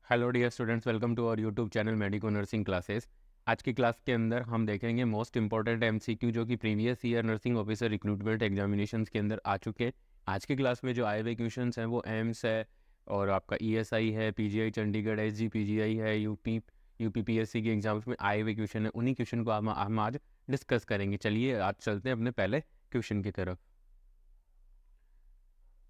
Hello dear students, welcome to our YouTube channel medico nursing classes. आज की class के अंदर हम देखेंगे मोस्ट इंपॉर्टेंट एमसीक्यू जो कि previous year nursing officer recruitment examinations के अंदर आ चुके हैं। आज की क्लास में जो आए हुए क्वेश्चंस हैं वो एम्स है और आपका ईएसआई है, पीजीआई चंडीगढ़, एसजीपीजीआई है, यूपीपीएससी के एग्जाम्स में आए हुए क्वेश्चन है। उन्हीं क्वेश्चन को हम आज डिस्कस करेंगे। चलिए आज चलते हैं अपने पहले क्वेश्चन की तरफ।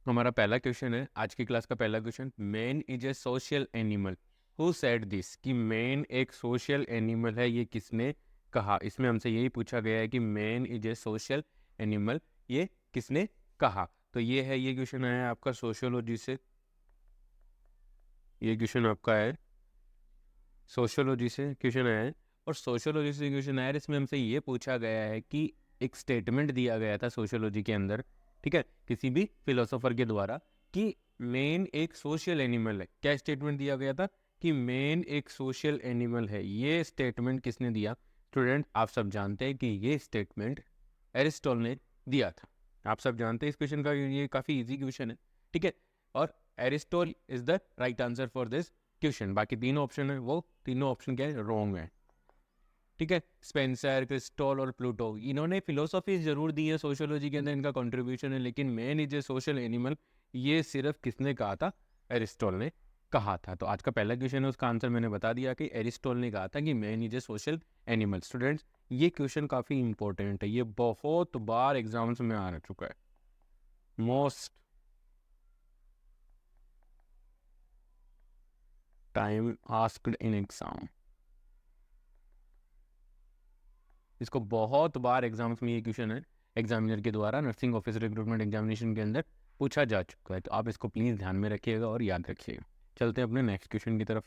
हमारा पहला क्वेश्चन है, आज की क्लास का पहला question, man is a social animal, who said this? कि मैन एक सोशल एनिमल है, ये किसने कहा? इसमें हमसे यही पूछा गया है कि man is a social animal, ये किसने कहा? तो ये क्वेश्चन है आपका सोशियोलॉजी से। ये क्वेश्चन आपका है सोशियोलॉजी से क्वेश्चन है, और सोशियोलॉजी से क्वेश्चन है। इसमें हमसे ये पूछा गया है कि एक स्टेटमेंट दिया गया था सोशियोलॉजी के अंदर, ठीक है, किसी भी फिलोसोफर के द्वारा, कि मैन एक सोशल एनिमल है। क्या स्टेटमेंट दिया गया था? कि मैन एक सोशल एनिमल है। ये स्टेटमेंट किसने दिया? स्टूडेंट, आप सब जानते हैं कि ये स्टेटमेंट एरिस्टोटल ने दिया था। आप सब जानते हैं इस क्वेश्चन का, ये काफ़ी इजी क्वेश्चन है, ठीक है। और Aristotle is the right answer for this question. बाकी तीनों ऑप्शन है, वो तीनों ऑप्शन क्या है? रॉन्ग है, ठीक है। स्पेंसर, क्रिस्टोल और प्लूटो, इन्होंने फिलोसॉफी जरूर दी है, सोशियोलॉजी के अंदर इनका कंट्रीब्यूशन है, लेकिन man is a social animal ये सिर्फ किसने कहा था? एरिस्टोटल ने कहा था। तो आज का पहला क्वेश्चन है, उसका आंसर मैंने बता दिया कि एरिस्टोटल ने कहा था कि man is a social animal. Students, ये क्वेश्चन काफ़ी इंपॉर्टेंट है, ये बहुत बार एग्जाम्स में आ चुका है। Most time asked in exam, इसको बहुत बार एग्जाम्स में ये क्वेश्चन है एग्जामिनर के द्वारा नर्सिंग ऑफिसर रिक्रूटमेंट एग्जामिनेशन के अंदर पूछा जा चुका है। तो आप इसको प्लीज़ ध्यान में रखिएगा और याद रखिएगा। चलते हैं अपने नेक्स्ट क्वेश्चन की तरफ।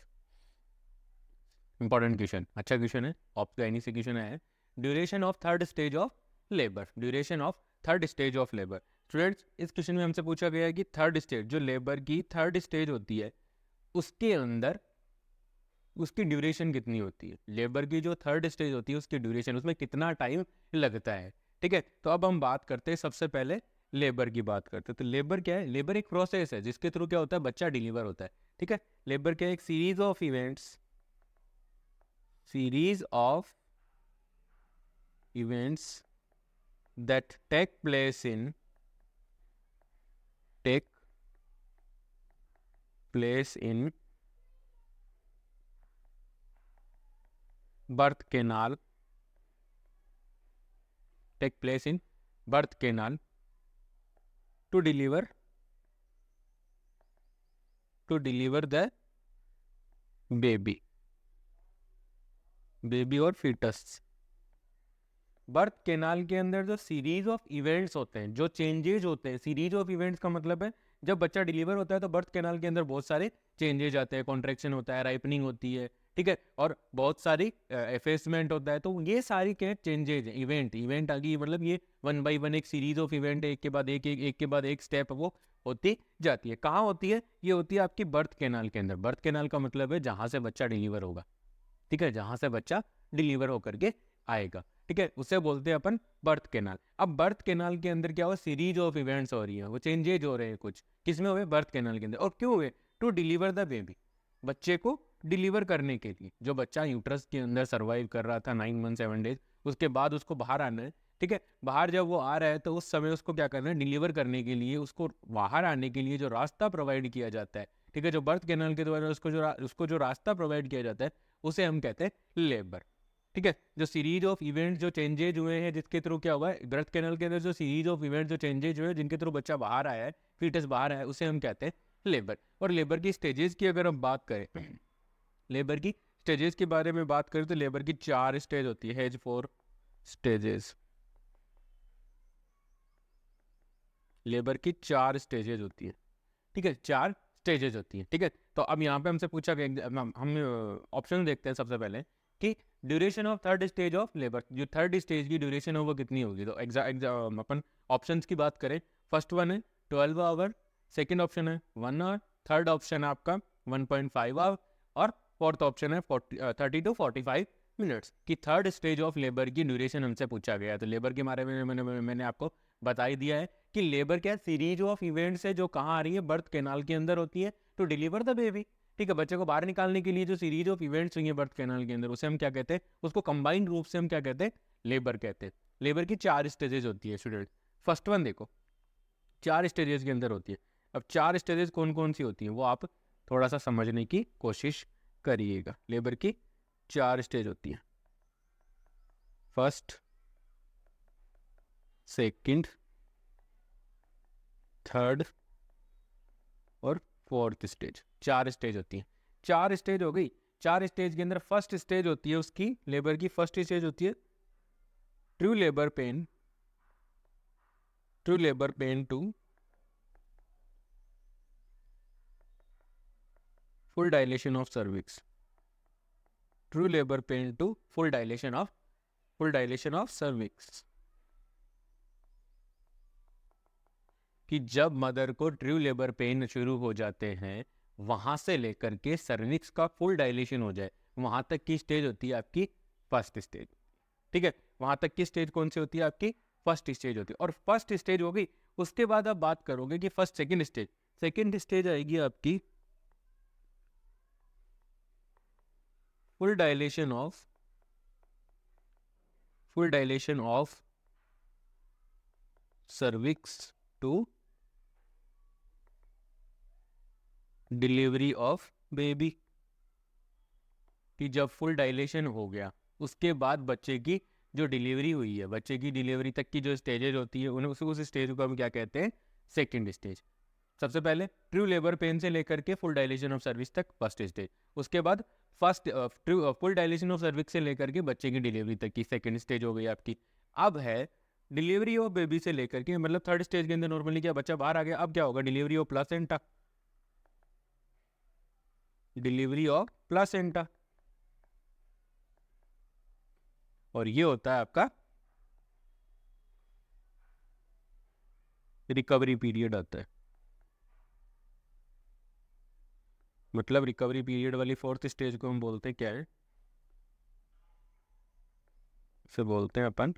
इंपॉर्टेंट क्वेश्चन, अच्छा क्वेश्चन है, आपका एनी से क्वेश्चन है। Duration of third stage of labour, duration of third stage of labour. Students, इस क्वेश्चन में हमसे पूछा गया है कि थर्ड स्टेज, जो लेबर की थर्ड स्टेज होती है, उसके अंदर उसकी ड्यूरेशन कितनी होती है? लेबर की जो थर्ड स्टेज होती है उसकी ड्यूरेशन, उसमें कितना टाइम लगता है, ठीक है। तो अब हम बात करते हैं, सबसे पहले लेबर की बात करते हैं। तो लेबर क्या है? लेबर एक प्रोसेस है जिसके थ्रू क्या होता है? बच्चा डिलीवर होता है, ठीक है। लेबर क्या है? एक series of events, series of events that take place in birth canal, take place in birth canal to deliver the baby और फीटस। बर्थ कैनाल के अंदर जो सीरीज ऑफ इवेंट्स होते हैं, जो चेंजेज होते हैं, सीरीज ऑफ इवेंट्स का मतलब है जब बच्चा डिलीवर होता है तो बर्थ कैनाल के अंदर बहुत सारे चेंजेज आते हैं, कॉन्ट्रैक्शन होता है, राइपनिंग होती है, ठीक है, और बहुत सारी एफेसमेंट होता है। तो ये सारी क्या चेंजेज है? इवेंट आ गई, मतलब ये वन बाई वन एक सीरीज ऑफ इवेंट है, एक के बाद एक के बाद एक स्टेप वो होती जाती है। कहाँ होती है? ये होती है आपकी बर्थ कैनाल के अंदर। बर्थ कैनाल का मतलब है जहाँ से बच्चा डिलीवर होगा, ठीक है, जहाँ से बच्चा डिलीवर होकर के आएगा, ठीक है, उसे बोलते हैं अपन बर्थ कैनाल। अब बर्थ कैनाल के अंदर क्या हुआ? सीरीज ऑफ इवेंट्स हो रही है, वो चेंजेज हो रहे हैं कुछ, किसमें हुए? बर्थ कैनाल के अंदर। और क्यों हुए? टू डिलीवर द बेबी, बच्चे को डिलीवर करने के लिए। जो बच्चा यूट्रस के अंदर सर्वाइव कर रहा था 9 मंथ 7 डेज, उसके बाद उसको बाहर आना है, ठीक है। बाहर जब वो आ रहा है तो उस समय उसको क्या करना है? डिलीवर करने के लिए, उसको बाहर आने के लिए जो रास्ता प्रोवाइड किया जाता है, ठीक है, जो बर्थ कैनाल के द्वारा उसको जो रास्ता प्रोवाइड किया जाता है, उसे हम कहते हैं लेबर, ठीक है। जो सीरीज ऑफ इवेंट जो चेंजेज हुए हैं, जिसके थ्रू क्या हुआ है? बर्थ कैनाल के अंदर जो सीरीज ऑफ इवेंट जो चेंजेज हुए हैं, जिनके थ्रू बच्चा बाहर आया है, फीटस बाहर आया है, उसे हम कहते हैं लेबर। और लेबर की स्टेजेस की अगर हम बात करें, लेबर की स्टेजेस के बारे में बात करें तो लेबर की 4 स्टेज होती है, हेज 4 स्टेजेस। लेबर की 4 स्टेजेस होती है, ठीक है, 4 स्टेजेस होती है, ठीक है। तो अब यहाँ पे हमसे पूछा गया, हम ऑप्शन देखते हैं सबसे पहले कि duration of third stage of labour, जो थर्ड स्टेज की ड्यूरेशन है वो कितनी होगी। तो अपन ऑप्शंस की बात करें, फर्स्ट वन है 12 आवर, सेकेंड ऑप्शन है 1 आवर, थर्ड ऑप्शन है आपका 1.5 आवर, और फोर्थ ऑप्शन है 30 to 45 मिनट्स की थर्ड स्टेज ऑफ लेबर की ड्यूरेशन हमसे पूछा गया है। तो लेबर के बारे में मैंने आपको बता ही दिया है कि लेबर क्या सीरीज ऑफ इवेंट्स है जो कहाँ आ रही है? बर्थ कैनाल के अंदर होती है, टू डिलीवर द बेबी, ठीक है, बच्चे को बाहर निकालने के लिए जो सीरीज ऑफ इवेंट्स हुई है बर्थ कैनाल के अंदर, उसे हम क्या कहते हैं, उसको कंबाइंड रूप से हम क्या कहते हैं, लेबर कहते हैं। लेबर की 4 स्टेजेस होती है स्टूडेंट। फर्स्ट वन देखो, 4 स्टेजेस के अंदर होती है। अब 4 स्टेजेस कौन कौन सी होती हैं वो आप थोड़ा सा समझने की कोशिश करिएगा। लेबर की 4 स्टेज होती हैं, फर्स्ट, सेकंड, थर्ड और फोर्थ स्टेज। 4 स्टेज होती हैं। 4 स्टेज हो गई। 4 स्टेज के अंदर फर्स्ट स्टेज होती है उसकी, लेबर की फर्स्ट स्टेज होती है true labour pain, true labour pain to full dilation of cervix, true labor pain to full dilation of cervix। कि जब मदर को ट्रू लेबर पेन शुरू हो जाते हैं, वहां से लेकर के सर्विक्स का फुल डायलेशन हो जाए, वहां तक की स्टेज होती है आपकी फर्स्ट स्टेज। ठीक है, वहां तक की स्टेज कौन सी होती है आपकी, फर्स्ट स्टेज होती है। और फर्स्ट स्टेज हो गई, उसके बाद आप बात करोगे कि first second stage. Second stage आएगी आपकी full dilation of cervix to delivery of baby। कि जब फुल डायलेशन हो गया, उसके बाद बच्चे की जो डिलीवरी हुई है, बच्चे की डिलीवरी तक की जो स्टेजेज होती है, उन्हें उस स्टेज को हम क्या कहते हैं, सेकंड स्टेज। सबसे पहले ट्रू लेबर पेन से लेकर के फुल डायलेशन ऑफ सर्विक्स तक फर्स्ट स्टेज। उसके बाद first full dilation of cervix से लेकर के बच्चे की डिलीवरी तक की सेकंड स्टेज हो गई आपकी। अब है डिलीवरी ऑफ बेबी से लेकर के, मतलब थर्ड स्टेज के अंदर नॉर्मली क्या, बच्चा बाहर आ गया, अब क्या होगा, delivery of placenta, delivery of placenta. और ये होता है आपका रिकवरी पीरियड आता है। मतलब रिकवरी पीरियड वाली फोर्थ स्टेज को हम बोलते हैं क्या है, इसे बोलते हैं अपन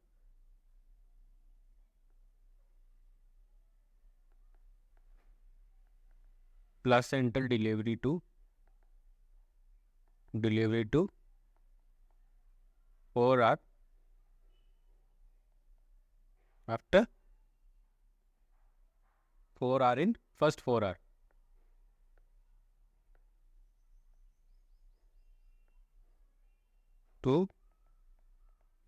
placental delivery to 4 hours after 4 hour in first 4 hour to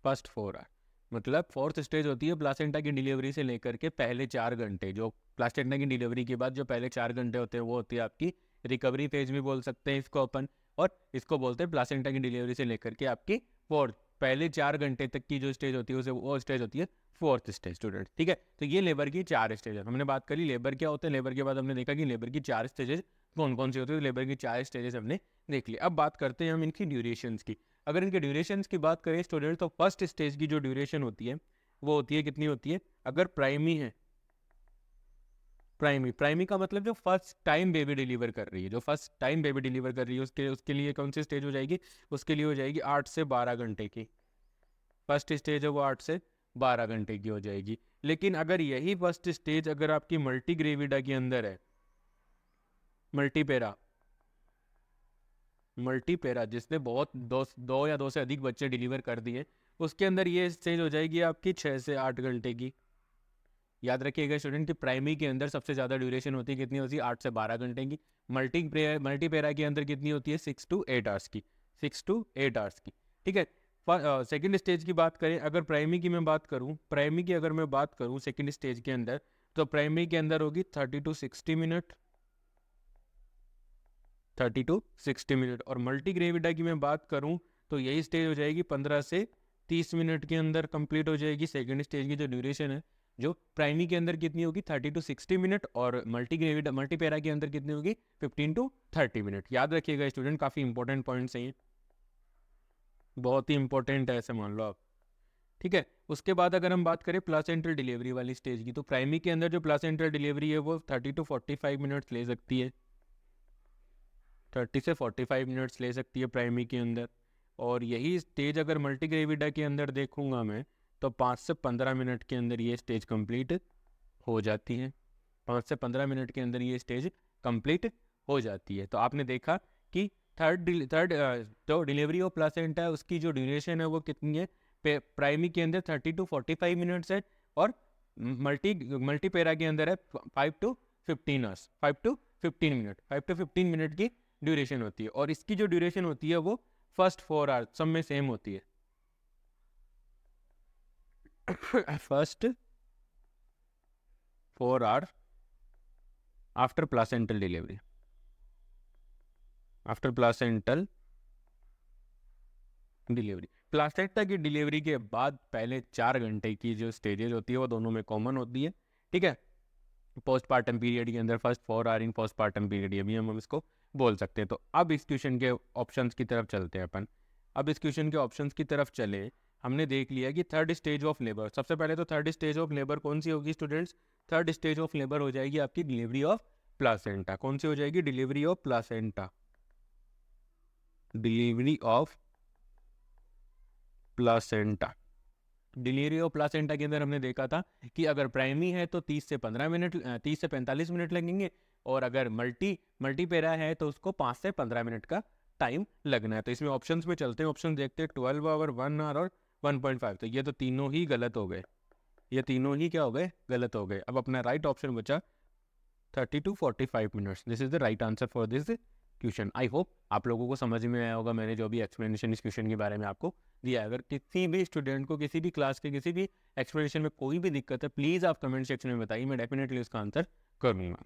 first 4 hour। मतलब फोर्थ स्टेज होती है प्लासेंटा की डिलीवरी से लेकर के पहले 4 घंटे, जो प्लासेंटा की डिलीवरी के बाद जो पहले 4 घंटे होते हैं वो होती है आपकी रिकवरी फेज भी बोल सकते हैं इसको अपन। और इसको बोलते हैं प्लासेंटा की डिलीवरी से लेकर के आपकी फोर्थ, पहले 4 घंटे तक की जो स्टेज होती है उसे वो स्टेज होती है फोर्थ स्टेज स्टूडेंट। ठीक है, तो ये लेबर की 4 स्टेज है। हमने बात करी लेबर क्या होता है, लेबर के बाद हमने देखा कि लेबर की 4 स्टेजेस कौन कौन सी होती है, लेबर की 4 स्टेजेस हमने देख ली। अब बात करते हैं हम इनकी ड्यूरेशंस की। अगर इनके ड्यूरेशंस की बात करें स्टूडेंट, तो फर्स्ट स्टेज की जो ड्यूरेशन होती है वो होती है, कितनी होती है, अगर प्राइमी है, प्राइमी का मतलब जो फर्स्ट टाइम बेबी डिलीवर कर रही है, जो फर्स्ट टाइम बेबी डिलीवर कर रही है उसके लिए कौन सी स्टेज हो जाएगी, उसके लिए हो जाएगी 8 से 12 घंटे की। फर्स्ट स्टेज है वो 8 से 12 घंटे की हो जाएगी। लेकिन अगर यही फर्स्ट स्टेज अगर आपकी मल्टी ग्रेविडा के अंदर है, मल्टीपेरा जिसने बहुत दो या दो से अधिक बच्चे डिलीवर कर दिए, उसके अंदर ये स्टेज हो जाएगी आपकी 6 से 8 घंटे की। याद रखिएगा स्टूडेंट कि प्राइमरी के अंदर सबसे ज़्यादा ड्यूरेशन होती है, कितनी होती है, 8 से 12 घंटे की। मल्टीपेरा के अंदर कितनी होती है, 6 to 8 hours की, 6 to 8 hours की। ठीक है, सेकेंड स्टेज की बात करें, अगर प्राइमरी की मैं बात करूं, प्राइमरी की अगर मैं बात करूं सेकेंड स्टेज के अंदर, तो प्राइमरी के अंदर होगी 30 to 60 मिनट, 30 to 60 मिनट। और मल्टी ग्रेविडा की मैं बात करूं तो यही स्टेज हो जाएगी 15 से 30 मिनट के अंदर कंप्लीट हो जाएगी। सेकेंड स्टेज की जो ड्यूरेशन है, जो प्राइमरी के अंदर कितनी होगी 30 to 60 मिनट, और मल्टीपेरा के अंदर कितनी होगी 15 to 30 मिनट। याद रखिएगा स्टूडेंट, काफ़ी इंपॉर्टेंट पॉइंट्स हैं, बहुत ही इंपॉर्टेंट है, ऐसे मान लो आप। ठीक है, उसके बाद अगर हम बात करें प्लासेंटल डिलीवरी वाली स्टेज की, तो प्राइमरी के अंदर जो प्लासेंटल डिलीवरी है वो 30 to 45 मिनट्स ले सकती है, 30 से 45 मिनट्स ले सकती है प्राइमरी के अंदर। और यही स्टेज अगर मल्टीग्रेविडा के अंदर देखूंगा मैं, तो 5 से 15 मिनट के अंदर ये स्टेज कंप्लीट हो जाती है, 5 से 15 मिनट के अंदर ये स्टेज कंप्लीट हो जाती है। तो आपने देखा कि थर्ड जो डिलीवरी ऑफ प्लासेंटा है उसकी जो ड्यूरेशन है वो कितनी है, प्राइमरी के अंदर 30 to 45 मिनट्स है, और मल्टीपेरा के अंदर है 5 to 15 hours, 5 to 15 minute, 5 to 15 minute की ड्यूरेशन होती है। और इसकी जो ड्यूरेशन होती है वो फर्स्ट 4 आवर्स सब में सेम होती है। First 4 hours after placental delivery, after placental delivery. Placenta की डिलीवरी के बाद पहले 4 घंटे की जो स्टेजेस होती है वो दोनों में कॉमन होती है, ठीक है। पोस्टपार्टम पीरियड के अंदर first 4 hour in postpartum period, ये भी हम इसको बोल सकते हैं। तो अब इस क्वेश्चन के ऑप्शंस की तरफ चलते हैं अपन। अब इस क्वेश्चन के ऑप्शंस की तरफ चले, हमने देख लिया कि थर्ड स्टेज ऑफ लेबर, सबसे पहले तो थर्ड स्टेज ऑफ लेबर कौन सी होगी students? Third stage of labour हो जाएगी आपकी डिलीवरी ऑफ प्लासेंटा। कौन सी हो जाएगी? Delivery of placenta, delivery of placenta. Delivery of placenta के अंदर हमने देखा था कि अगर प्राइमरी है तो 30 से 45 मिनट लगेंगे, और अगर मल्टीपेरा है तो उसको 5 से 15 मिनट का टाइम लगना है। तो इसमें ऑप्शंस में चलते हैं, ऑप्शन देखते हैं, 12 आवर, 1 आवर और 1.5। तो ये तो तीनों ही गलत हो गए, ये तीनों ही क्या हो गए? गलत हो गए। अब अपना राइट ऑप्शन बचा 30 to 45 minutes. This is the right answer for this question. I hope आप लोगों को समझ में आया होगा मैंने जो भी एक्सप्लेनेशन इस क्वेश्चन के बारे में आपको दिया है। अगर किसी भी स्टूडेंट को किसी भी क्लास के किसी भी एक्सप्लेनेशन में कोई भी दिक्कत है, प्लीज़ आप कमेंट सेक्शन में बताइए, मैं डेफिनेटली उसका आंसर करूँगा।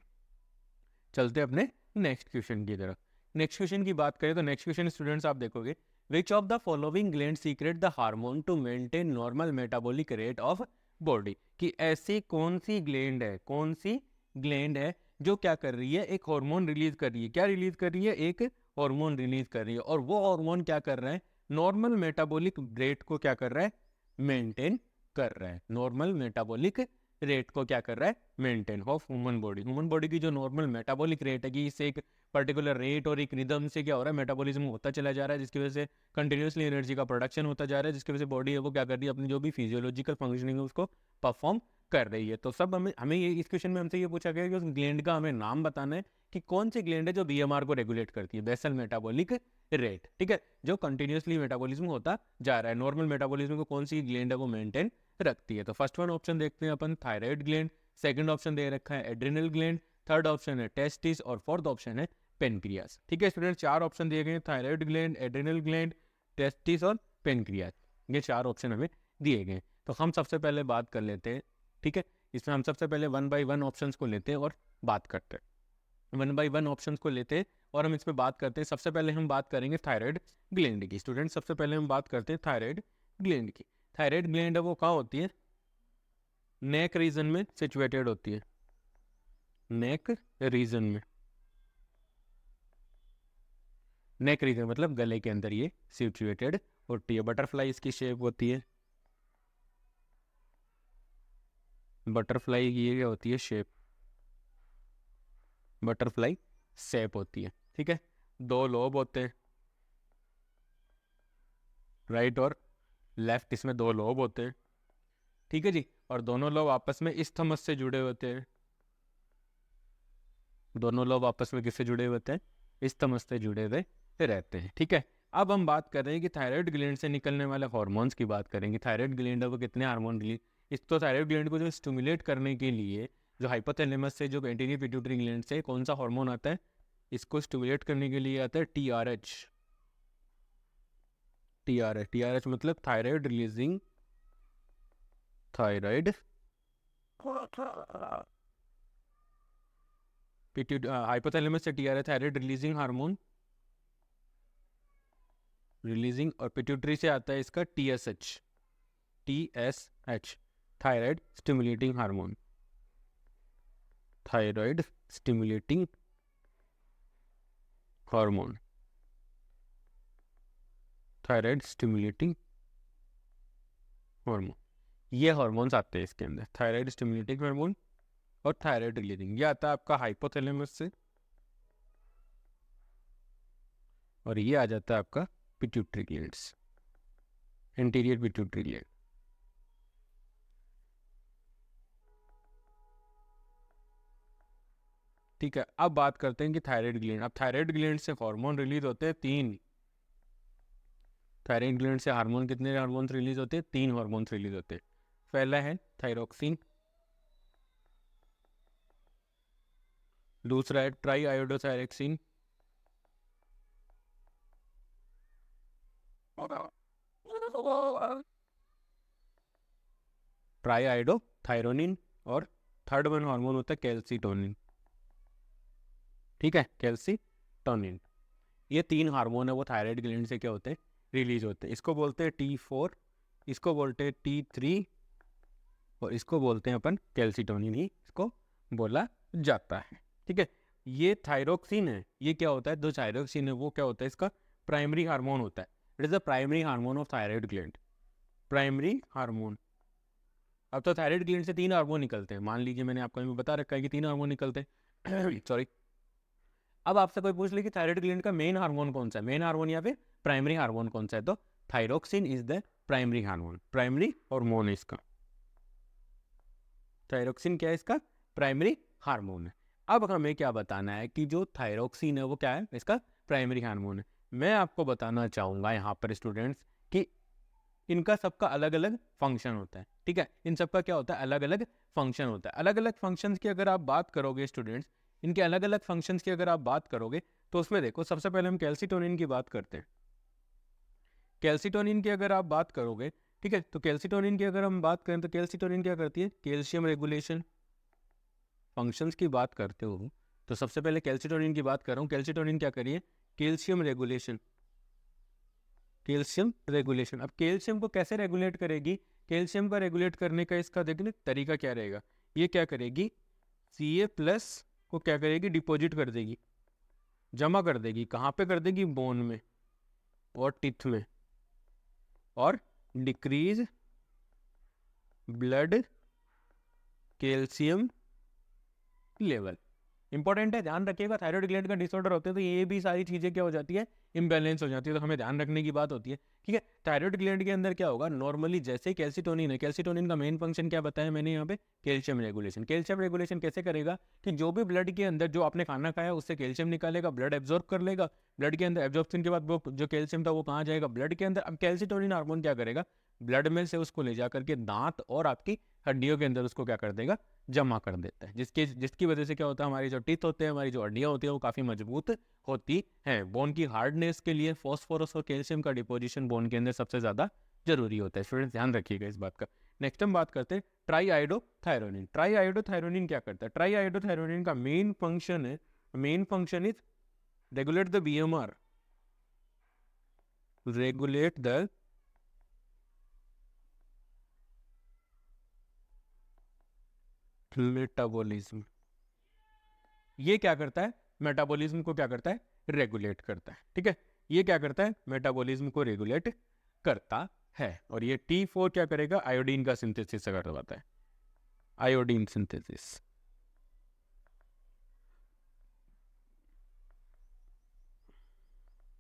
चलते अपने नेक्स्ट क्वेश्चन की तरफ। नेक्स्ट क्वेश्चन की बात करें तो नेक्स्ट क्वेश्चन स्टूडेंट्स आप देखोगे, which of the following gland secrete the hormone to maintain normal metabolic rate of body? कि ऐसी कौन सी ग्लैंड है, कौन सी ग्लैंड है जो क्या कर रही है? एक हार्मोन रिलीज कर रही है। क्या रिलीज कर रही है? एक हार्मोन रिलीज कर रही है, और वो हार्मोन क्या कर रहा है? नॉर्मल मेटाबॉलिक रेट को क्या कर रहा है? मेंटेन कर रहा है। नॉर्मल मेटाबॉलिक रेट को क्या कर रहा है? Maintain of human body. Human body की जो नॉर्मल मेटाबॉलिक रेट है कि इससे एक पर्टिकुलर रेट और एक रिदम से क्या हो रहा है? मेटाबॉलिज्म होता चला जा रहा है, जिसकी वजह से कंटिन्यूसली एनर्जी का प्रोडक्शन होता जा रहा है, जिसकी वजह से बॉडी है वो क्या कर रही है? अपनी जो भी फिजियोलॉजिकल फंक्शनिंग है उसको परफॉर्म कर रही है। तो सब हमें ये इस क्वेश्चन में हमसे ये पूछा गया कि उस ग्लैंड का हमें नाम बताना है कि कौन सी ग्लैंड है जो बीएमआर को रेगुलेट करती है, बेसल मेटाबॉलिक रेट, ठीक है, जो कंटिन्यूसली मेटाबॉलिज्म होता जा रहा है। नॉर्मल मेटाबॉलिज्म को कौन सी ग्लैंड है वो मेंटेन रखती है? तो फर्स्ट वन ऑप्शन देखते हैं अपन, थायराइड ग्लैंड। सेकंड ऑप्शन दे रखा है एड्रिनल ग्लैंड। थर्ड ऑप्शन है टेस्टिस, और फोर्थ ऑप्शन है पेनक्रियास। ठीक है स्टूडेंट, 4 ऑप्शन दिए गए, thyroid gland, adrenal gland, testis और पेनक्रियास। ये 4 ऑप्शन हमें दिए गए। तो हम सबसे पहले बात कर लेते हैं, ठीक है, इसमें हम सबसे पहले 1 by 1 ऑप्शंस को लेते हैं और बात करते हैं। 1 by 1 ऑप्शंस को लेते हैं और हम इसमें बात करते हैं। सबसे पहले हम बात करेंगे थायराइड ग्लैंड की। स्टूडेंट सबसे पहले हम बात करते हैं थायराइड ग्लैंड की। थायराइड ग्लैंड है वो कहाँ होती है? नेक रीजन में सिचुएटेड होती है, नेक रीजन में। नेक रीजन मतलब गले के अंदर ये सिचुएटेड होती है। बटरफ्लाई इसकी शेप होती है, बटरफ्लाई की ये क्या होती है? शेप, बटरफ्लाई शेप होती है, ठीक है। 2 लोब होते हैं, राइट और लेफ्ट, इसमें 2 लोब होते हैं, ठीक है जी। और दोनों लोब आपस में इस्थमस से जुड़े होते हैं। दोनों लोब आपस में किससे जुड़े होते हैं? इस्थमस से जुड़े हुए रहते हैं, ठीक है। अब हम बात कर रहे हैं कि थायराइड ग्लैंड से निकलने वाले हार्मोन्स की बात करेंगे। थायराइड ग्लैंड है वो कितने हार्मोन रिलीज, इस तो थायराइड ग्लैंड को जो स्टिमुलेट करने के लिए जो हाइपोथैलेमस से जो एंटीरियर पिट्यूटरी ग्लैंड से कौन सा हार्मोन आता है? इसको स्टिमुलेट करने के लिए आता है TRH। TRH मतलब थायराइड रिलीजिंग, थायराइड हाइपोथैलेमस से TRH thyroid releasing hormone releasing, और पिट्यूटरी से आता है इसका TSH, thyroid stimulating hormone, thyroid stimulating hormone, thyroid stimulating hormone. ये हार्मोन्स आते हैं इसके अंदर, थायराइड स्टिमुलेटिंग हार्मोन और थायराइड रिलीजिंग। ये आता है आपका हाइपोथैलेमस से, और ये आ जाता है आपका pituitary glands, anterior pituitary gland. ठीक है, अब बात करते हैं कि थायराइड ग्लैंड। अब थायराइड ग्लैंड से हार्मोन रिलीज होते हैं 3। थायराइड ग्लैंड से हार्मोन, कितने हार्मोन्स रिलीज होते हैं? 3 हार्मोन्स रिलीज होते हैं। पहला है थायरोक्सिन, दूसरा है ट्राई आयोडोथायरोक्सिन, ट्राई आयोडोथायरोनिन, और थर्ड वन हार्मोन होता है कैल्सीटोनिन। ठीक है, कैल्सीटोनिन। ये 3 हार्मोन है वो थायराइड ग्लैंड से क्या होते हैं? रिलीज होते हैं। इसको बोलते हैं T4, इसको बोलते हैं T3, और इसको बोलते हैं अपन कैल्सीटोनिन ही इसको बोला जाता है। ठीक है, ये थायरोक्सिन है, ये क्या होता है? जो थायरोक्सिन है वो क्या होता है? इसका प्राइमरी हार्मोन होता है। It is the primary hormone of thyroid gland, primary hormone. अब तो थायराइड ग्लैंड से 3 हार्मोन निकलते हैं, मान लीजिए मैंने आपको बता रखा है कि 3 हार्मोन निकलते हैं सॉरी। अब आपसे कोई पूछ ले कि थायराइड ग्लैंड का मेन हार्मोन कौन सा है, मेन हार्मोन या फिर प्राइमरी हार्मोन कौन सा है, तो thyroxine is the primary hormone, primary hormone है इसका। थायरोक्सिन क्या है? इसका प्राइमरी हार्मोन है। अब हमें क्या बताना है कि जो थायरोक्सिन है वो क्या है? इसका प्राइमरी हार्मोन है। मैं आपको बताना चाहूँगा यहाँ पर स्टूडेंट्स कि इनका सबका अलग अलग फंक्शन होता है। ठीक है, इन सबका क्या होता है? अलग अलग फंक्शन होता है। अलग अलग फंक्शंस की अगर आप बात करोगे स्टूडेंट्स, इनके अलग अलग फंक्शंस की अगर आप बात करोगे तो उसमें देखो, सबसे पहले हम कैल्सीटोनिन की बात करते हैं। कैल्सीटोनिन की अगर आप बात करोगे, ठीक है, तो कैल्सीटोनिन की अगर हम बात करें तो कैल्सीटोनिन क्या करती है? Calcium regulation. फंक्शंस की बात करते हो तो सबसे पहले कैल्सीटोनिन की बात कर रहा हूँ। कैल्सीटोनिन क्या करिए? Calcium regulation, calcium regulation. अब कैल्शियम को कैसे रेगुलेट करेगी? कैल्शियम का रेगुलेट करने का इसका देखने तरीका क्या रहेगा? ये क्या करेगी? Ca+ को क्या करेगी? डिपॉजिट कर देगी, जमा कर देगी। कहाँ पे कर देगी? बोन में और टिथ में, और decrease blood calcium level. Important है, ध्यान रखिएगा। थायराइड ग्लैंड का डिसऑर्डर होते हैं तो ये भी सारी चीजें क्या हो जाती है? इम्बैलेंस हो जाती है, तो हमें ध्यान रखने की बात होती है। ठीक है, थायराइड ग्लैंड के अंदर क्या होगा? नॉर्मली जैसे कैल्सीटोनिन है, कैल्सीटोनिन का मेन फंक्शन क्या बताया मैंने यहाँ पे? Calcium regulation. कैल्शियम रेगुलेशन कैसे करेगा? कि जो भी ब्लड के अंदर जो आपने खाना खाया उससे कैल्शियम निकालेगा, ब्लड एब्जॉर्ब कर लेगा, ब्लड के अंदर एब्जॉर्प्शन के बाद वो जो कैल्शियम था वो कहाँ जाएगा? ब्लड के अंदर। अब कैल्सीटोनिन हार्मोन क्या करेगा? ब्लड में से उसको ले जा करके दांत और आपकी हड्डियों के अंदर उसको क्या कर देगा? जमा कर देता है, जिसकी वजह से क्या होता है? हमारी जो टीथ होते हैं, हमारी जो हड्डियां होती है वो काफी मजबूत होती हैं। बोन की हार्डनेस के लिए फॉस्फोरस और कैल्शियम का डिपोजिशन बोन के अंदर सबसे ज्यादा जरूरी होता है। स्टूडेंट्स ध्यान रखिएगा इस बात का। नेक्स्ट हम बात करते हैं ट्राई आयोडोथायरोनिन। ट्राई आयोडोथायरोनिन क्या करता है? ट्राई आयोडोथायरोनिन का मेन फंक्शन है, main function is regulate the BMR, regulate the metabolism. ये क्या करता है? मेटाबॉलिज्म को क्या करता है? रेगुलेट करता है। ठीक है, ये क्या करता है? मेटाबॉलिज्म को रेगुलेट करता है। और ये T4 क्या करेगा? आयोडीन का सिंथेसिस करवाता है, आयोडीन सिंथेसिस।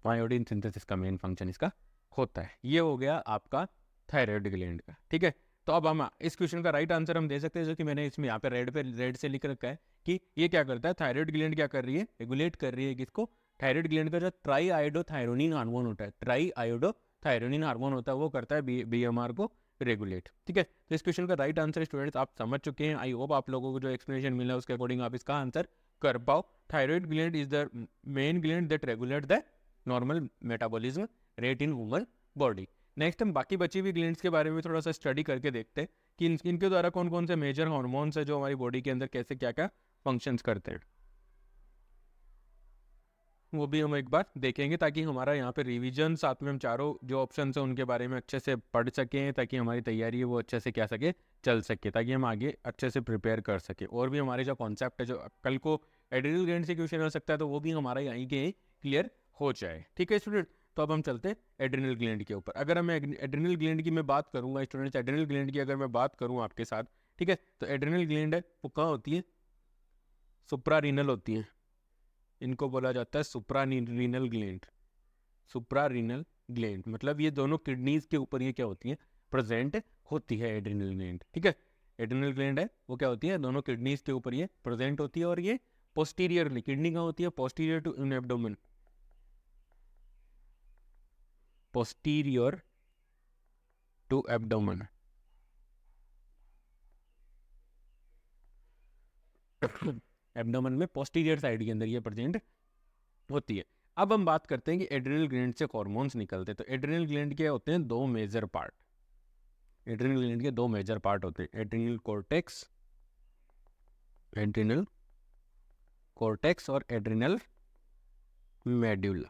आयोडीन सिंथेसिस का मेन फंक्शन इसका होता है। ये हो गया आपका थायराइड ग्लैंड का। ठीक है, तो अब हम इस क्वेश्चन का राइट आंसर हम दे सकते हैं, जो कि मैंने इसमें यहाँ पे रेड से लिख रखा है कि ये क्या करता है? थायराइड ग्लैंड क्या कर रही है? रेगुलेट कर रही है किसको? थायराइड ग्लैंड का जो ट्राई आयोडोथायरोनिन हार्मोन होता है, ट्राई आयोडोथायरोनिन हार्मोन होता है, वो करता है BMR को रेगुलेट। ठीक है, तो इस क्वेश्चन का राइट आंसर स्टूडेंट्स आप समझ चुके हैं। आई होप आप लोगों को जो एक्सप्लेनेशन मिला है उसके अकॉर्डिंग आप इसका आंसर कर पाओ। Thyroid gland is the main gland that regulate the normal metabolism rate in human body. Next हम बाकी बची हुई ग्लैंड्स के बारे में थोड़ा सा स्टडी करके देखते हैं कि इनके द्वारा कौन कौन से मेजर हार्मोन्स है जो हमारी बॉडी के अंदर कैसे क्या क्या फंक्शंस करते हैं, वो भी हम एक बार देखेंगे, ताकि हमारा यहाँ पे रिवीजन साथ में हम चारों जो ऑप्शन है उनके बारे में अच्छे से पढ़ सकें, ताकि हमारी तैयारी है वो अच्छे से क्या सके चल सके, ताकि हम आगे अच्छे से प्रिपेयर कर सके। और भी हमारे जो कॉन्सेप्ट है, जो कल को एड्रिनल ग्लैंड से क्वेश्चन हो सकता है, तो वो भी हमारा यहीं के क्लियर हो जाए। ठीक है स्टूडेंट, तो अब हम चलते हैं एड्रिनल ग्लैंड के ऊपर। अगर मैं एड्रिनल ग्लैंड की मैं बात करूंगा स्टूडेंट्स, एड्रिनल ग्लैंड की अगर मैं बात करूँ आपके साथ, ठीक है, तो एड्रिनल ग्लैंड है वो कहाँ होती है? सुप्रारीनल होती है। इनको बोला जाता है सुप्रारीनल ग्लैंड। सुप्रारीनल ग्लैंड मतलब ये दोनों किडनीज के ऊपर ये क्या होती है? प्रेजेंट होती है एड्रिनल ग्लैंड। ठीक है, एड्रिनल ग्लैंड है वो क्या होती है? दोनों किडनीज के ऊपर ये प्रेजेंट होती है, और ये पोस्टीरियरली, किडनी कहाँ होती है? Posterior to in abdomen, posterior to abdomen. Abdomen में पोस्टीरियर साइड के अंदर ये प्रेजेंट होती है। अब हम बात करते हैं कि एड्रिनल ग्लैंड से हार्मोन्स निकलते हैं। तो एड्रिनल ग्लैंड के होते हैं दो मेजर पार्ट, एड्रिनल ग्लैंड के दो मेजर पार्ट होते हैं, एड्रिनल कॉर्टेक्स, एड्रिनल कॉर्टेक्स और एड्रिनल मेडुला,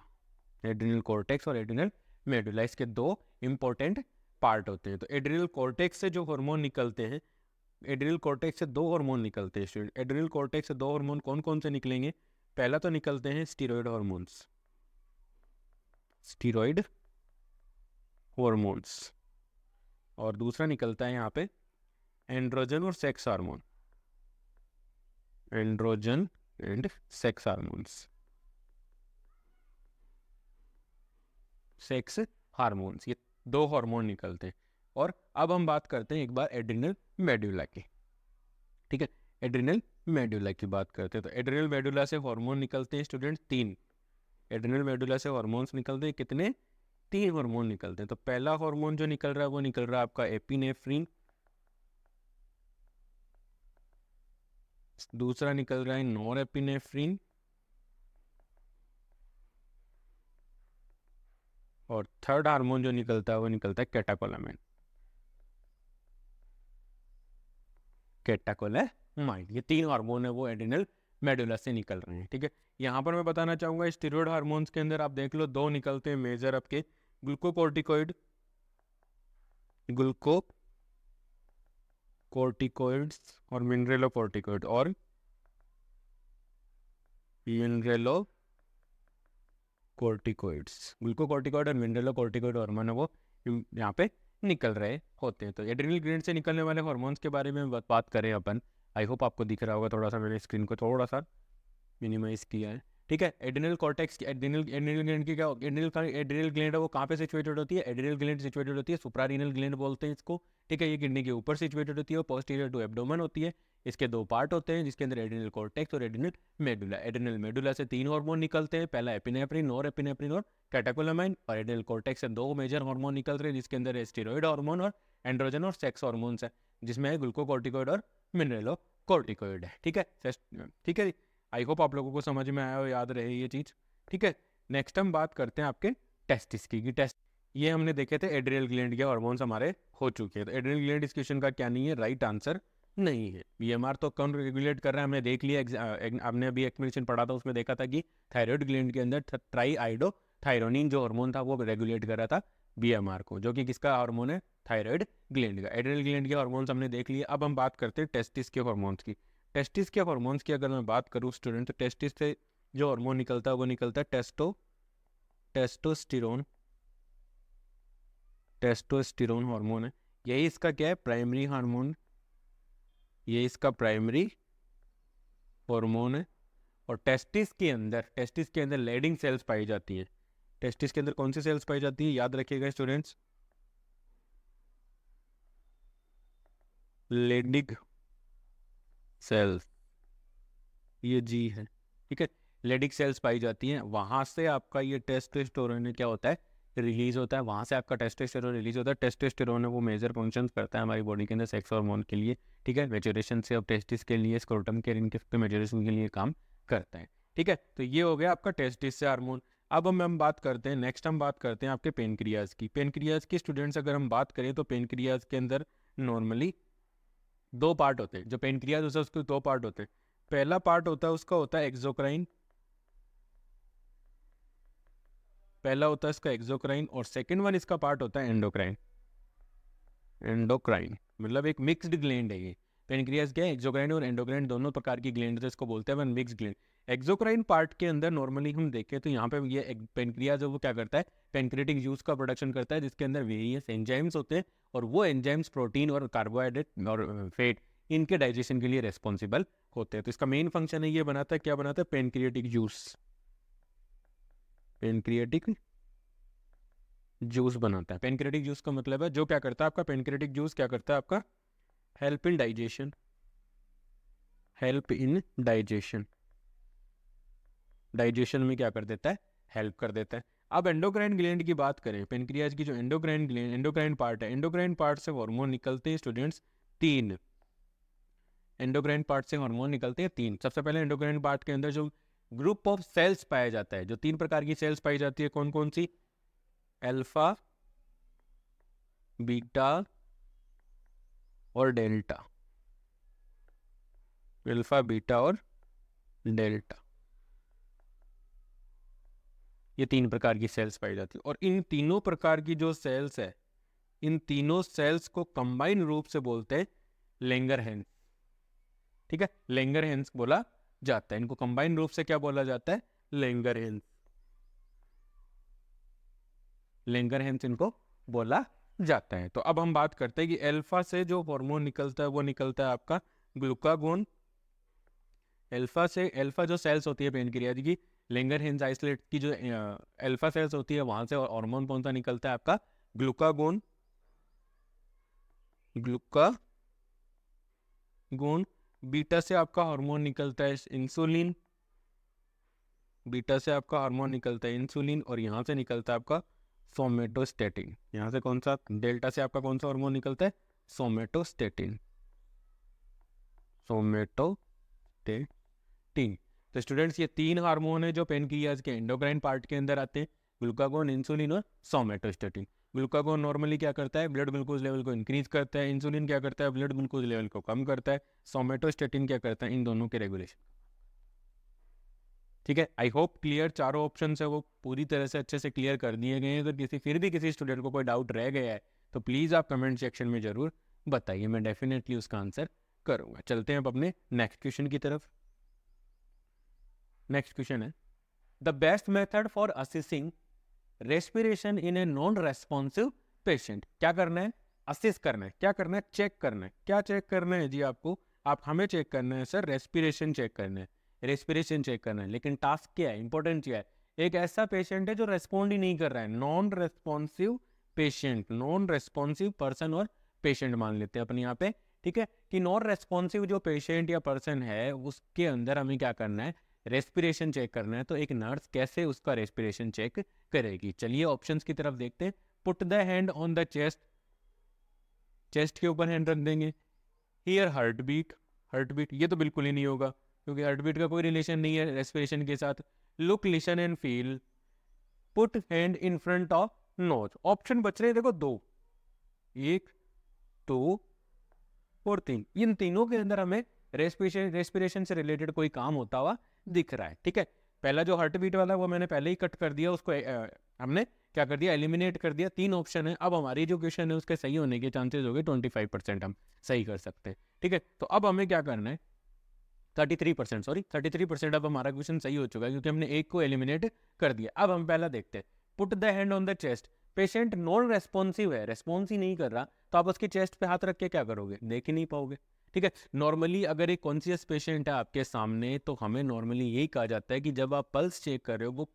एड्रिनल कॉर्टेक्स और एड्रिनल मेडुला, इसके दो इंपॉर्टेंट पार्ट होते हैं। तो एड्रिनल कॉर्टेक्स से जो हार्मोन निकलते हैं, एड्रिनल कॉर्टेक्स से दो हार्मोन निकलते हैं स्टूडेंट। एड्रिनल कॉर्टेक्स से दो हार्मोन कौन कौन से निकलेंगे? पहला तो निकलते हैं स्टीरॉयड हार्मोन्स, स्टीरॉयड हार्मोन्स, और दूसरा निकलता है यहाँ पे एंड्रोजन और sex hormone, androgen and sex hormones, sex hormones, ये दो हार्मोन निकलते हैं। और अब हम बात करते हैं एक बार एड्रिनल मेडुला की, ठीक है, एड्रिनल मेडुला की बात करते हैं। तो एड्रिनल मेडुला से हार्मोन निकलते हैं स्टूडेंट तीन, एड्रिनल मेडुला से हार्मोन्स निकलते हैं कितने? तीन हार्मोन निकलते हैं। तो पहला हार्मोन जो निकल रहा है वो निकल रहा है आपका एपिनेफ्रिन, दूसरा निकल रहा है नॉरएपिनेफ्रिन, और थर्ड हार्मोन जो निकलता है वो निकलता है कैटाकोलामाइन, कैटाकोलामाइन। ये तीन हार्मोन है वो एड्रिनल मेडुला से निकल रहे हैं, ठीक है। यहाँ पर मैं बताना चाहूंगा स्टेरॉयड हार्मोन्स के अंदर आप देख लो दो निकलते हैं मेजर आपके, ग्लूकोकॉर्टिकॉइड, ग्लूकोकॉर्टिकॉइड्स और मिनरेलोकॉर्टिकॉइड, और मिनरेलोकॉर्टिकॉइड्स, ग्लूकोकॉर्टिकॉइड और मिनरेलोकॉर्टिकॉइड हार्मोन है वो यहाँ पे निकल रहे होते हैं। तो एड्रिनल ग्लैंड से निकलने वाले हार्मोन्स के बारे में बात करें अपन, आई होप आपको दिख रहा होगा, थोड़ा सा मैंने स्क्रीन को थोड़ा सा मिनिमाइज किया है, ठीक है। एड्रिनल कॉर्टेक्स, एड्रिनल ग्लैंड की क्या, एड्रिनल ग्लैंड है वो कहाँ पे सिचुएटेड होती है? एड्रिनल ग्लैंड सिचुएटेड होती है, सुप्रारीनल ग्लैंड बोलते हैं इसको, ठीक है। ये किडनी के ऊपर सिचुएटेड होती है, पोस्टीरियर टू एब्डोमेन होती है। इसके दो पार्ट होते हैं जिसके अंदर एड्रिनल कॉर्टेक्स और एड्रिनल मेडुला। एड्रिनल मेडुला से तीन हार्मोन निकलते हैं, पहला एपिनेफ्रिन, नॉरएपिनेफ्रिन और कैटाकोलामाइन, और एड्रिनल कॉर्टेक्स से दो मेजर हार्मोन निकल रहे हैं जिसके अंदर स्टेरॉयड हार्मोन और एंड्रोजन और सेक्स हार्मोन्स है, जिसमें ग्लूकोकॉर्टिकॉइड और मिनरेलोकॉर्टिकॉइड है, ठीक है, ठीक है। आई होप आप लोगों को समझ में आया हो, याद रहे ये चीज़, ठीक है। नेक्स्ट हम बात करते हैं आपके टेस्टिस की टेस्ट, ये हमने देखे थे एड्रिनल ग्लैंड के हार्मोन्स हमारे हो चुके हैं। तो एड्रिनल ग्लैंड इस क्वेश्चन का क्या नहीं है, राइट आंसर नहीं है। बीएमआर तो कौन रेगुलेट कर रहा है हमने देख लिया, आपने अभी एक्सप्लेनेशन पढ़ा था उसमें देखा था कि थायराइड ग्लैंड के अंदर ट्राईआइडोथायरोनिन जो हार्मोन था वो रेगुलेट कर रहा था बीएमआर को, जो कि किसका हार्मोन है? थायराइड ग्लैंड का। एड्रिनल ग्लैंड के हार्मोन्स हमने देख लिए। अब हम बात करते हैं टेस्टिस के हार्मोन्स की। टेस्टिस के हार्मोन्स की अगर मैं बात करूँ स्टूडेंट, तो टेस्टिस से जो हार्मोन निकलता है वो निकलता है टेस्टोस्टेरोन हार्मोन है। यही इसका क्या है? प्राइमरी हार्मोन, ये इसका प्राइमरी हार्मोन है। और टेस्टिस के अंदर लेडिंग सेल्स पाई जाती है। टेस्टिस के अंदर कौन सी सेल्स पाई जाती है? याद रखिएगा स्टूडेंट्स, लेडिंग सेल्स, ये जी है, ठीक है। लेडिक सेल्स पाई जाती हैं, वहां से आपका ये टेस्टोस्टेरोन क्या होता है? रिलीज होता है, वहां से आपका टेस्टोस्टेरोन रिलीज होता है। टेस्टोस्टेरोन है वो मेजर फंक्शंस करता है हमारी बॉडी के अंदर सेक्स हार्मोन के लिए, ठीक है। मैच्योरेशन से अब टेस्टिस के लिए, स्क्रोटम के इनके मैच्योरेशन के लिए काम करता है, ठीक है। तो ये हो गया आपका टेस्टिस से हार्मोन। अब हम बात करते हैं, नेक्स्ट हम बात करते हैं आपके पेनक्रियाज की। पेनक्रियाज की स्टूडेंट्स अगर हम बात करें तो पेनक्रियाज के अंदर नॉर्मली दो पार्ट होते हैं। जो पेनक्रियाज होता है उसके दो पार्ट होते हैं। पहला पार्ट होता है उसका होता है एक्सोक्राइन, पहला होता है इसका एक्सोक्राइन, और सेकंड वन इसका पार्ट होता है एंडोक्राइन। एंडोक्राइन मतलब एक मिक्स्ड ग्लैंड है ये। पेनक्रियाज क्या है? एक्सोक्राइन और एंडोक्राइन दोनों प्रकार की ग्लैंड है, इसको बोलते हैं मिक्स्ड ग्लैंड। एक्सोक्राइन पार्ट के अंदर नॉर्मली हम देखें तो यहाँ पे ये पेनक्रियाज वो क्या करता है? पेनक्रियाटिक जूस का प्रोडक्शन करता है, जिसके अंदर वेरियस एंजाइम्स होते हैं, और वो एंजाइम्स प्रोटीन और कार्बोहाइड्रेट और फैट इनके डाइजेशन के लिए रेस्पॉन्सिबल होते हैं। तो इसका मेन फंक्शन है, ये बनाता है, क्या बनाता है? पेनक्रियाटिक जूस, पेनक्रियाटिक जूस बनाता है। पेनक्रियाटिक जूस का मतलब है जो क्या करता है आपका पेनक्रियाटिक जूस क्या करता है आपका? Help in digestion, help in digestion, digestion में क्या कर देता है, हेल्प कर देता है। अब एंडोक्राइन ग्लैंड की बात करें, पेनक्रियाज की जो एंडोक्राइन पार्ट है, एंडोक्राइन पार्ट से हार्मोन निकलते हैं स्टूडेंट्स 3। एंडोक्राइन पार्ट से हार्मोन निकलते हैं 3। सबसे पहले एंडोक्राइन पार्ट के अंदर जो ग्रुप ऑफ सेल्स पाया जाता है, जो 3 प्रकार की सेल्स पाई जाती है, कौन कौन सी? अल्फा, बीटा और डेल्टा। अल्फा, बीटा और डेल्टा, ये 3 प्रकार की सेल्स पाई जाती है। और इन तीनों प्रकार की जो सेल्स है, इन तीनों सेल्स को कंबाइन रूप से बोलते हैं लैंगरहैंस। ठीक है, लैंगरहैंस बोला जाता है इनको, कंबाइन रूप से क्या बोला जाता है? लैंगरहैंस। लैंगरहैंस इनको बोला जाता है। तो अब हम बात करते हैं कि अल्फा से जो हार्मोन निकलता है वो निकलता है आपका ग्लूकागोन। अल्फा से, अल्फा जो सेल्स होती है पेनक्रियाज की, लैंगरहैंस आइसोलेट की जो अल्फा सेल्स होती है, वहां से हार्मोन कौन सा निकलता है आपका? ग्लूकागोन। ग्लूकागोन। बीटा से आपका हार्मोन निकलता है इंसुलिन। बीटा से आपका हार्मोन निकलता है इंसुलिन, और यहाँ से निकलता है आपका सोमेटोस्टेटिन। यहाँ से कौन सा? डेल्टा से आपका कौन सा हार्मोन निकलता है? सोमेटोस्टेटिन। सोमेटोस्टेटिन। तो स्टूडेंट्स, ये 3 हार्मोन है जो पेनक्रियाज के एंडोक्राइन पार्ट के अंदर आते हैं, ग्लूकागोन, इंसुलिन और सोमेटोस्टेटिन। ग्लूकागोन नॉर्मली क्या करता है? ब्लड ग्लूकोज लेवल को इंक्रीज करता है। इंसुलिन क्या करता है? ब्लड ग्लूकोज लेवल को कम करता है। सोमेटोस्टेटिन क्या करता है? इन दोनों के रेगुलेशन। ठीक है, आई होप क्लियर, चारों ऑप्शन है वो पूरी तरह से अच्छे से क्लियर कर दिए गए हैं। अगर फिर भी किसी स्टूडेंट को कोई डाउट रह गया है तो प्लीज़ आप कमेंट सेक्शन में ज़रूर बताइए, मैं डेफिनेटली उसका आंसर करूँगा। चलते हैं अब अपने नेक्स्ट क्वेश्चन की तरफ। नेक्स्ट क्वेश्चन है, the best method for assessing respiration in a non responsive patient. क्या करना है? असेस करना है। क्या करना है? चेक करना है। क्या चेक करना है जी आपको? आप हमें चेक करना है सर, रेस्पिरेशन चेक करना है, रेस्पिरेशन चेक करना है। लेकिन टास्क क्या है, इंपॉर्टेंट क्या है? एक ऐसा पेशेंट है जो रेस्पॉन्ड ही नहीं कर रहा है, non responsive patient, non responsive person और पेशेंट मान लेते हैं अपन यहाँ पे। ठीक है, कि नॉन रेस्पॉन्सिव जो पेशेंट या पर्सन है उसके अंदर हमें क्या करना है? रेस्पिरेशन चेक करना है। तो एक नर्स कैसे उसका रेस्पिरेशन चेक करेगी? चलिए ऑप्शंस की तरफ देखते हैं। Put the hand on the chest, chest के ऊपर हैंड रख देंगे। Hear heart beat, heart beat, ये तो बिल्कुल ही नहीं होगा क्योंकि हार्ट बीट का कोई रिलेशन नहीं है रेस्पिरेशन के साथ। Look, listen and feel, put hand in front of knows. Option बच रहे हैं देखो 2, 1, 2 और 3। इन तीनों के अंदर हमें रेस्पिरेशन से रिलेटेड कोई काम होता हुआ दिख रहा है। ठीक है, पहला जो हार्ट बीट वाला वो मैंने पहले ही कट कर दिया, उसको हमने क्या कर दिया? एलिमिनेट कर दिया। 3 ऑप्शन है। अब हमारी जो क्वेश्चन है उसके सही होने के चांसेस हो गए 25%, हम सही कर सकते हैं। ठीक है, तो अब हमें क्या करना है? 33%, सॉरी 33%। अब हमारा क्वेश्चन सही हो चुका है क्योंकि हमने एक को एलिमिनेट कर दिया। अब हम पहला देखते हैं, put the hand on the chest. Patient non responsive है, रेस्पॉन्स ही नहीं कर रहा, तो आप उसकी चेस्ट पे हाथ रख के क्या करोगे? देख ही नहीं पाओगे। ठीक है, नॉर्मली अगर एक कॉन्शियस पेशेंट है आपके सामने तो हमें नॉर्मली यही कहा जाता है कि जब आप पल्स चेक कर रहे हो, वो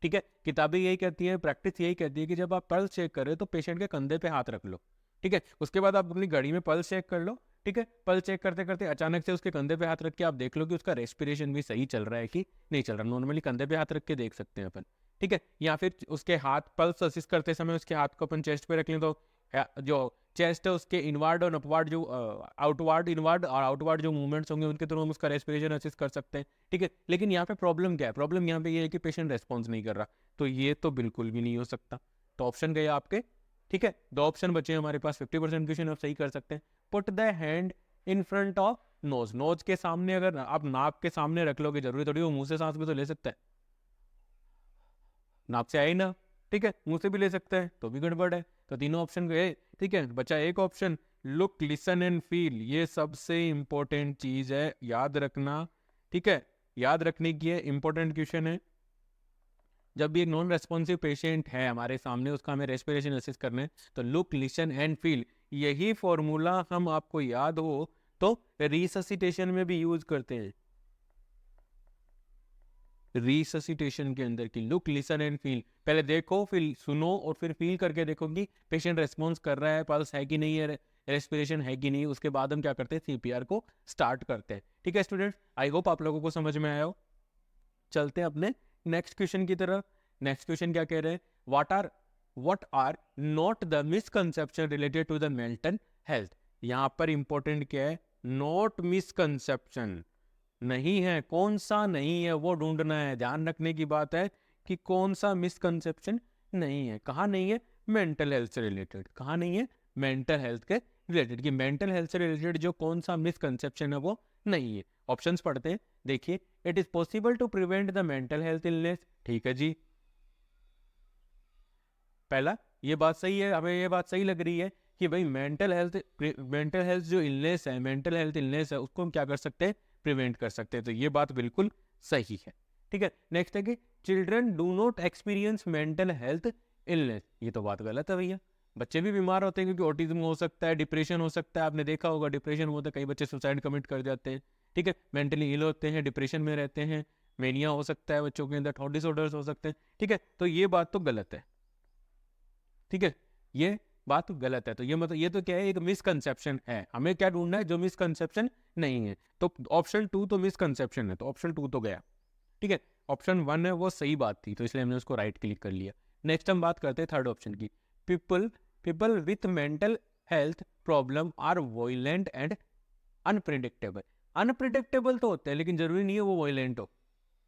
ठीक है, किताबें यही कहती है, प्रैक्टिस यही कहती है कि जब आप पल्स चेक कर रहे हो तो पेशेंट के कंधे पे हाथ रख लो। ठीक है, उसके बाद आप अपनी घड़ी में पल्स चेक कर लो। ठीक है, पल्स चेक करते करते अचानक से उसके कंधे पे हाथ रख के आप देख लो कि उसका रेस्पिरेशन भी सही चल रहा है कि नहीं चल रहा। नॉर्मली कंधे पे हाथ रख के देख सकते हैं अपन। ठीक है, या फिर उसके हाथ पल्स असिस्ट करते समय उसके हाथ को अपन चेस्ट पे रख लें तो जो चेस्ट है उसके इनवर्ड और अपवर्ड जो आउटवर्ड, इनवर्ड और आउटवर्ड जो मूवमेंट्स होंगे उनके थ्रू हम उसका रेस्पिरेशन असिस्ट कर सकते हैं। ठीक है, लेकिन यहाँ पे प्रॉब्लम क्या है? प्रॉब्लम यहाँ पे ये है कि पेशेंट रेस्पॉन्स नहीं कर रहा, तो ये तो बिल्कुल भी नहीं हो सकता। तो ऑप्शन गए आपके। ठीक है, 2 ऑप्शन बचे हमारे पास। 50% क्वेश्चन आप सही कर सकते हैं। Put the hand in front of nose, nose के सामने अगर आप नाक के सामने रख लोगे, जरूरी थोड़ी वो मुंह से सांस भी तो ले सकता है, नाक से आए ना। ठीक है, मुंह से भी ले सकता है, तो भी गड़बड़ है। तो तीनों ऑप्शन गए। ठीक है, बचा एक option, look, listen and feel. ये सबसे इंपॉर्टेंट चीज है, याद रखना। ठीक है, याद रखने की है, इंपॉर्टेंट क्वेश्चन है। जब भी एक नॉन रेस्पॉन्सिव पेशेंट है हमारे सामने, उसका हमें रेस्पिरेशन असिस्ट करना है, तो लुक, लिसन एंड फील, यही फॉर्मूला हम आपको याद हो तो रिससिटेशन में भी यूज करते हैं। रिससिटेशन के अंदर की लुक, लिसन एंड फील, पहले देखो फिर सुनो और फिर फील करके देखो कि पेशेंट रेस्पॉन्स कर रहा है, पल्स है कि नहीं है, रेस्पिरेशन है कि नहीं। उसके बाद हम क्या करते हैं? सीपीआर को स्टार्ट करते हैं। ठीक है स्टूडेंट्स, आई होप आप लोगों को समझ में आया हो। चलते हैं अपने नेक्स्ट क्वेश्चन की तरफ। नेक्स्ट क्वेश्चन क्या कह रहे हैं, what are not the misconception related to the mental health। यहाँ पर इंपॉर्टेंट क्या है, नॉट मिसकंसेप्शन, नहीं है, कौन सा नहीं है वो ढूंढना है। ध्यान रखने की बात है कि कौन सा मिसकंसेप्शन नहीं है, कहाँ नहीं है, मेंटल हेल्थ से रिलेटेड, कहाँ नहीं है, मेंटल हेल्थ के रिलेटेड, कि मेंटल हेल्थ से रिलेटेड जो कौन सा मिसकंसेप्शन है वो नहीं है। ऑप्शंस पढ़ते हैं, देखिए, it is possible to prevent the mental health illness, ठीक है जी, पहला ये बात सही है, हमें ये बात सही लग रही है कि भाई मेंटल हेल्थ जो इलनेस है, मेंटल हेल्थ इलनेस है, उसको हम क्या कर सकते हैं, प्रिवेंट कर सकते हैं, तो ये बात बिल्कुल सही है। ठीक है, नेक्स्ट है कि children do not experience mental health illness, ये तो बात गलत है भैया, बच्चे भी बीमार होते हैं क्योंकि ऑटिज्म हो सकता है, डिप्रेशन हो सकता है, आपने देखा होगा डिप्रेशन होता है, कई बच्चे सुसाइड कमिट कर जाते हैं। ठीक है, मेंटली इल होते हैं, डिप्रेशन में रहते हैं, मेनिया हो सकता है बच्चों के अंदर, थॉट डिसऑर्डर्स हो सकते हैं। ठीक है, तो ये बात तो गलत है, ठीक है, ये बात गलत है, तो ये मतलब ये तो क्या है, एक मिसकंसेप्शन है, हमें क्या ढूंढना है, जो मिसकंसेप्शन नहीं है, तो ऑप्शन 2 तो मिसकंसेप्शन है, तो ऑप्शन 2 तो गया। ठीक है, ऑप्शन 1 है वो सही बात थी, तो इसलिए हमने उसको राइट क्लिक कर लिया। नेक्स्ट हम बात करते हैं थर्ड ऑप्शन की, people with mental health problem are violent and unpredictable. Unpredictable तो होते हैं, लेकिन जरूरी नहीं है वो वॉयलेंट हो,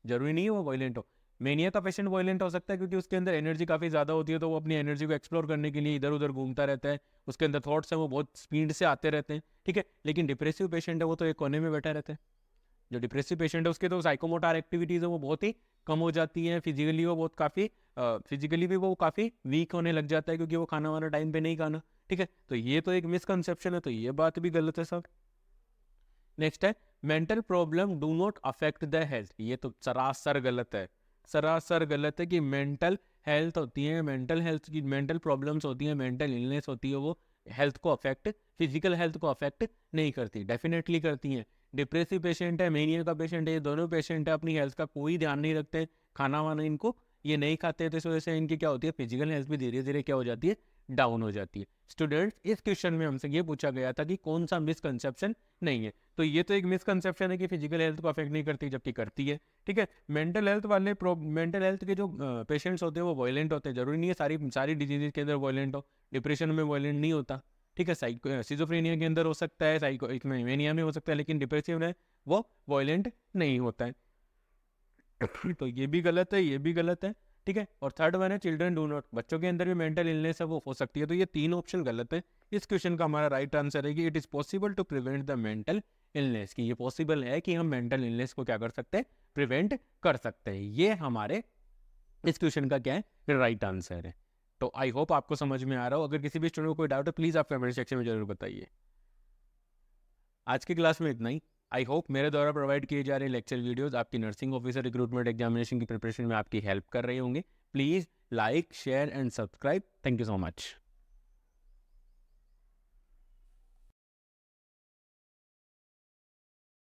जरूरी नहीं है वो वॉयलेंट हो। मेनिया का पेशेंट वॉयलेंट हो सकता है क्योंकि उसके अंदर एनर्जी काफ़ी ज़्यादा होती है, तो वो अपनी एनर्जी को एक्सप्लोर करने के लिए इधर उधर घूमता रहता है, उसके अंदर थॉट्स हैं वो बहुत स्पीड से आते रहते हैं। ठीक है, लेकिन डिप्रेसिव पेशेंट है वो तो एक कोने में बैठा रहता है। जो डिप्रेसिव पेशेंट है उसके तो साइकोमोटर एक्टिविटीज़ है वो बहुत ही कम हो जाती हैं, फिजिकली वो बहुत काफ़ी फिजिकली भी वो काफ़ी वीक होने लग जाता है क्योंकि वो खाना वाना टाइम पे नहीं खाना। ठीक है, तो ये तो एक मिसकंसेप्शन है, तो ये बात भी गलत है सब। नेक्स्ट है mental problem do not affect the health, ये तो सरासर गलत है, सरासर गलत है कि मेंटल हेल्थ होती है, मेंटल हेल्थ की मेंटल प्रॉब्लम्स होती हैं, मेंटल इलनेस होती है, वो हेल्थ को अफेक्ट, फिजिकल हेल्थ को अफेक्ट नहीं करती, डेफिनेटली करती हैं। डिप्रेसिव पेशेंट है, मेनिया का पेशेंट है, ये दोनों पेशेंट है अपनी हेल्थ का कोई ध्यान नहीं रखते, खाना वाना इनको ये नहीं खाते, तो इस वजह से इनकी क्या होती है, फिजिकल हेल्थ भी धीरे धीरे क्या हो जाती है, डाउन हो जाती है। स्टूडेंट्स, इस क्वेश्चन में हमसे ये पूछा गया था कि कौन सा मिसकंसेप्शन नहीं है, तो ये तो एक मिसकंसेप्शन है कि फिजिकल हेल्थ को अफेक्ट नहीं करती, जबकि करती है। ठीक है, मेंटल हेल्थ के जो पेशेंट्स होते हैं वो वॉयलेंट होते हैं, जरूरी नहीं है सारी सारी डिजीज के अंदर वॉयलेंट हो, डिप्रेशन में वॉयलेंट नहीं होता। ठीक है, सिजोफ्रेनिया के अंदर हो सकता है, मेनिया में हो सकता है, लेकिन डिप्रेसिव में वो वॉयलेंट नहीं होता है। तो ये भी गलत है, ये भी गलत है। ठीक है, और थर्ड वन है चिल्ड्रन डू नॉट, बच्चों के अंदर भी मेंटल इलनेस है वो हो सकती है, तो ये तीन ऑप्शन गलत है। इस क्वेश्चन का हमारा राइट आंसर है कि it is possible to prevent the mental illness, कि ये पॉसिबल है कि हम मेंटल इलनेस को क्या कर सकते हैं, प्रिवेंट कर सकते हैं। ये हमारे इस क्वेश्चन का क्या है, राइट आंसर है। तो आई होप आपको समझ में आ रहा हो, अगर किसी भी स्टूडेंट को कोई डाउट है प्लीज़ आप कमेंट सेक्शन में जरूर बताइए। आज की क्लास में इतना ही। आई होप मेरे द्वारा प्रोवाइड किए जा रहे लेक्चर वीडियोस आपकी नर्सिंग ऑफिसर रिक्रूटमेंट एग्जामिनेशन की प्रिपरेशन में आपकी हेल्प कर रहे होंगे। Please like, share and subscribe. Thank you so much.